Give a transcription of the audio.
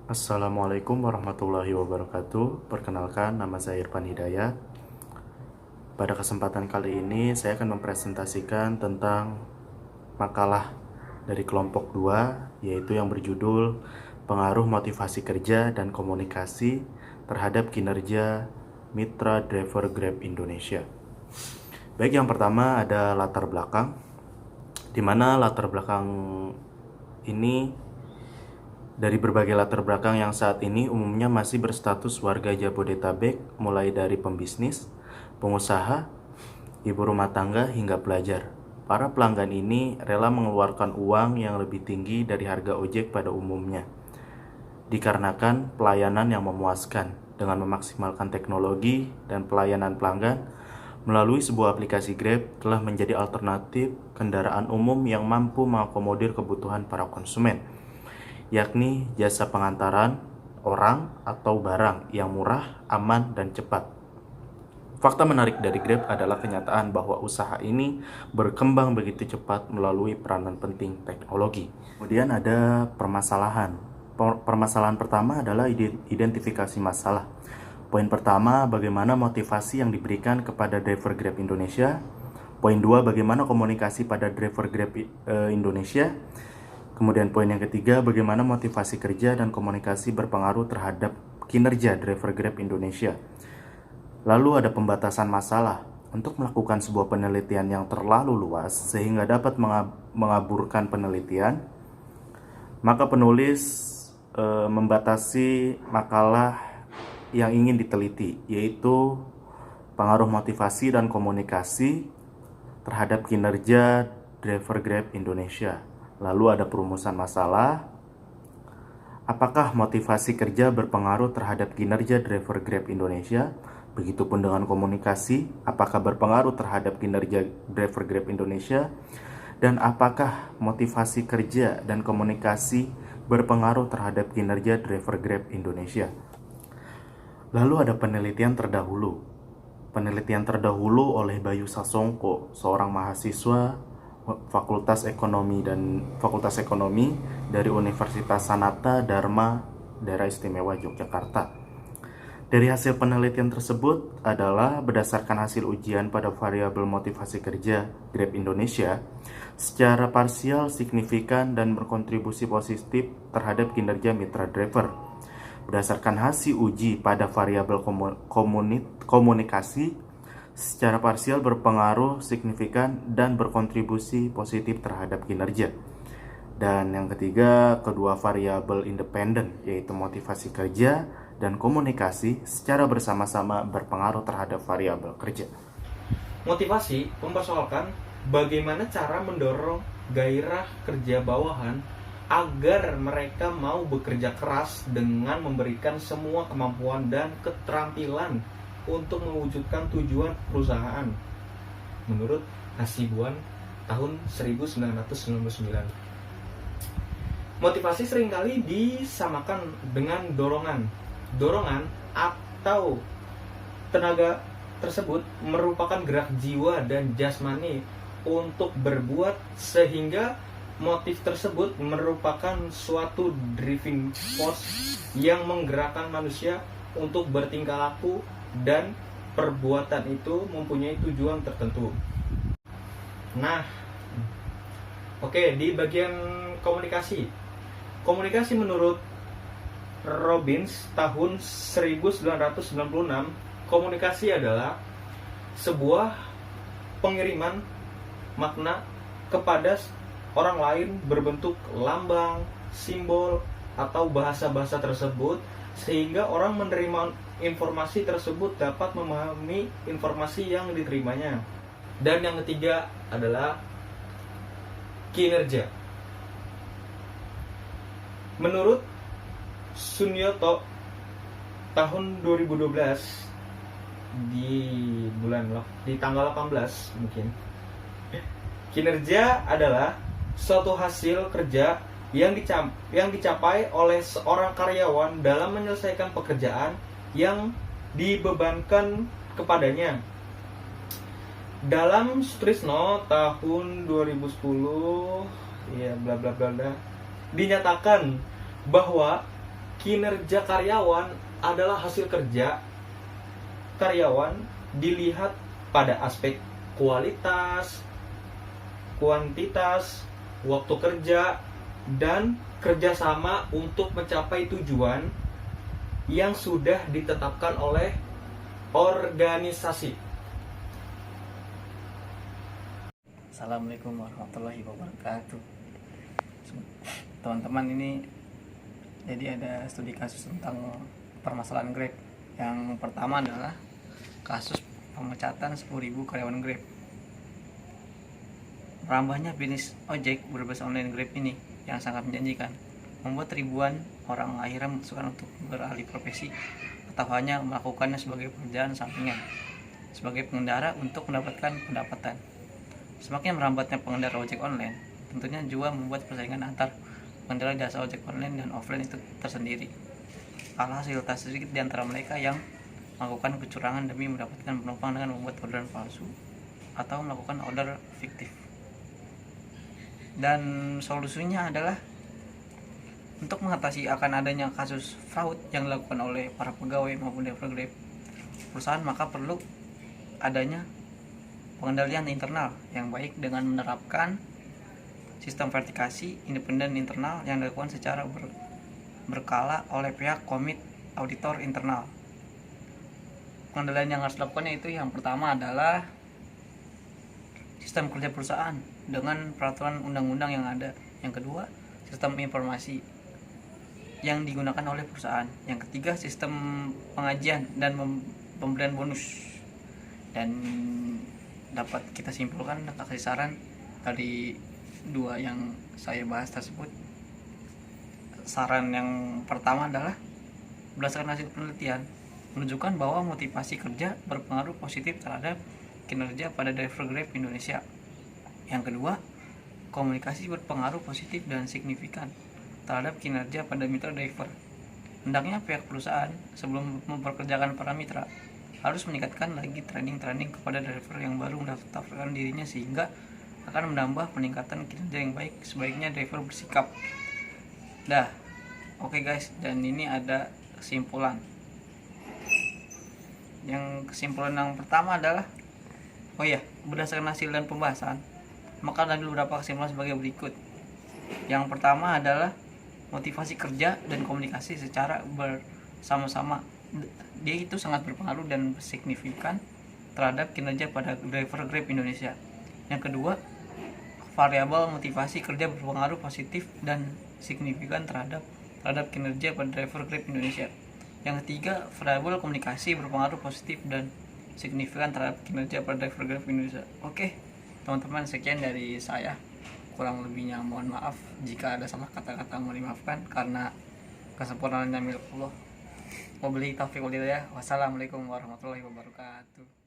Assalamualaikum warahmatullahi wabarakatuh. Perkenalkan, nama saya Irfan Hidayat. Pada kesempatan kali ini, saya akan mempresentasikan tentang makalah dari kelompok 2, yaitu yang berjudul Pengaruh Motivasi Kerja dan Komunikasi terhadap Kinerja Mitra Driver Grab Indonesia. Baik, yang pertama ada latar belakang, di mana latar belakang ini dari berbagai latar belakang yang saat ini umumnya masih berstatus warga Jabodetabek, mulai dari pembisnis, pengusaha, ibu rumah tangga, hingga pelajar. Para pelanggan ini rela mengeluarkan uang yang lebih tinggi dari harga ojek pada umumnya, dikarenakan pelayanan yang memuaskan dengan memaksimalkan teknologi dan pelayanan pelanggan melalui sebuah aplikasi Grab telah menjadi alternatif kendaraan umum yang mampu mengakomodir kebutuhan para konsumen, yakni jasa pengantaran orang atau barang yang murah, aman, dan cepat. Fakta menarik dari Grab adalah kenyataan bahwa usaha ini berkembang begitu cepat melalui peranan penting teknologi. Kemudian ada permasalahan. Permasalahan pertama adalah identifikasi masalah. Poin pertama, bagaimana motivasi yang diberikan kepada driver Grab Indonesia. Poin 2, bagaimana komunikasi pada driver Grab Indonesia. Kemudian poin yang ketiga, bagaimana motivasi kerja dan komunikasi berpengaruh terhadap kinerja driver Grab Indonesia. Lalu ada pembatasan masalah. Untuk melakukan sebuah penelitian yang terlalu luas sehingga dapat mengaburkan penelitian, maka penulis membatasi makalah yang ingin diteliti, yaitu pengaruh motivasi dan komunikasi terhadap kinerja driver Grab Indonesia. Lalu ada perumusan masalah. Apakah motivasi kerja berpengaruh terhadap kinerja driver Grab Indonesia? Begitupun dengan komunikasi, apakah berpengaruh terhadap kinerja driver Grab Indonesia? Dan apakah motivasi kerja dan komunikasi berpengaruh terhadap kinerja driver Grab Indonesia? Lalu ada penelitian terdahulu. Penelitian terdahulu oleh Bayu Sasongko, seorang mahasiswa Fakultas Ekonomi dari Universitas Sanata Dharma Daerah Istimewa Yogyakarta. Dari hasil penelitian tersebut adalah berdasarkan hasil ujian pada variabel motivasi kerja Grab Indonesia secara parsial, signifikan, dan berkontribusi positif terhadap kinerja mitra driver. Berdasarkan hasil uji pada variabel komunikasi secara parsial berpengaruh signifikan dan berkontribusi positif terhadap kinerja. Dan yang ketiga, kedua variabel independen, yaitu motivasi kerja dan komunikasi secara bersama-sama berpengaruh terhadap variabel kerja. Motivasi mempersoalkan bagaimana cara mendorong gairah kerja bawahan agar mereka mau bekerja keras dengan memberikan semua kemampuan dan keterampilan untuk mewujudkan tujuan perusahaan menurut Hasibuan tahun 1999. Motivasi seringkali disamakan dengan dorongan. Dorongan atau tenaga tersebut merupakan gerak jiwa dan jasmani untuk berbuat, sehingga motif tersebut merupakan suatu driving force yang menggerakkan manusia untuk bertingkah laku, dan perbuatan itu mempunyai tujuan tertentu. Nah, oke, di bagian komunikasi. Komunikasi menurut Robbins tahun 1996, komunikasi adalah sebuah pengiriman makna kepada orang lain berbentuk lambang, simbol, atau bahasa-bahasa tersebut, sehingga orang menerima informasi tersebut dapat memahami informasi yang diterimanya. Dan yang ketiga adalah kinerja. Menurut Sunyoto tahun 2012 di tanggal 18 mungkin, kinerja adalah suatu hasil kerja yang dicapai oleh seorang karyawan dalam menyelesaikan pekerjaan yang dibebankan kepadanya. Dalam Sutrisno tahun 2010 dinyatakan bahwa kinerja karyawan adalah hasil kerja karyawan dilihat pada aspek kualitas, kuantitas, waktu kerja, dan kerjasama untuk mencapai tujuan yang sudah ditetapkan oleh organisasi. Assalamualaikum warahmatullahi wabarakatuh. Teman-teman, ini jadi ada studi kasus tentang permasalahan Grab. Yang pertama adalah kasus pemecatan 10.000 karyawan Grab. Merambahnya bisnis ojek berbasis online Grab ini yang sangat menjanjikan membuat ribuan orang akhirnya memutuskan untuk beralih profesi atau hanya melakukannya sebagai pekerjaan sampingan sebagai pengendara untuk mendapatkan pendapatan. Semakin merambatnya pengendara ojek online, tentunya juga membuat persaingan antar pengendara jasa ojek online dan offline itu tersendiri. Alhasil tak sedikit di antara mereka yang melakukan kecurangan demi mendapatkan penumpang dengan membuat orderan palsu atau melakukan order fiktif. Dan solusinya adalah untuk mengatasi akan adanya kasus fraud yang dilakukan oleh para pegawai maupun driver Grab perusahaan, maka perlu adanya pengendalian internal yang baik dengan menerapkan sistem verifikasi independen internal yang dilakukan secara berkala oleh pihak komite auditor internal. Pengendalian yang harus dilakukannya itu yang pertama adalah sistem kerja perusahaan dengan peraturan undang-undang yang ada. Yang kedua, sistem informasi yang digunakan oleh perusahaan. Yang ketiga, sistem pengajian dan pemberian bonus. Dan dapat kita simpulkan kasih saran dari dua yang saya bahas tersebut. Saran yang pertama adalah berdasarkan hasil penelitian menunjukkan bahwa motivasi kerja berpengaruh positif terhadap kinerja pada driver Grab Indonesia. Yang kedua, komunikasi berpengaruh positif dan signifikan terhadap kinerja pada mitra driver. Hendaknya pihak perusahaan sebelum memperkerjakan para mitra harus meningkatkan lagi training kepada driver yang baru mendaftarkan dirinya sehingga akan menambah peningkatan kinerja yang baik. Sebaiknya driver bersikap. Oke guys, dan ini ada kesimpulan. Yang kesimpulan yang pertama adalah berdasarkan hasil dan pembahasan, maka ada beberapa kesimpulan sebagai berikut. Yang pertama adalah motivasi kerja dan komunikasi secara bersama-sama. Dia itu sangat berpengaruh dan signifikan terhadap kinerja pada driver Grab Indonesia. Yang kedua, variabel motivasi kerja berpengaruh positif dan signifikan terhadap kinerja pada driver Grab Indonesia. Yang ketiga, variabel komunikasi berpengaruh positif dan signifikan terhadap kinerja pada driver Grab Indonesia. Oke, teman-teman, sekian dari saya. Kurang lebihnya mohon maaf jika ada salah kata-kata, mohon dimaafkan karena kesempurnaannya milik Allah. Wabillahi taufiq wal hidayah. Wassalamualaikum warahmatullahi wabarakatuh.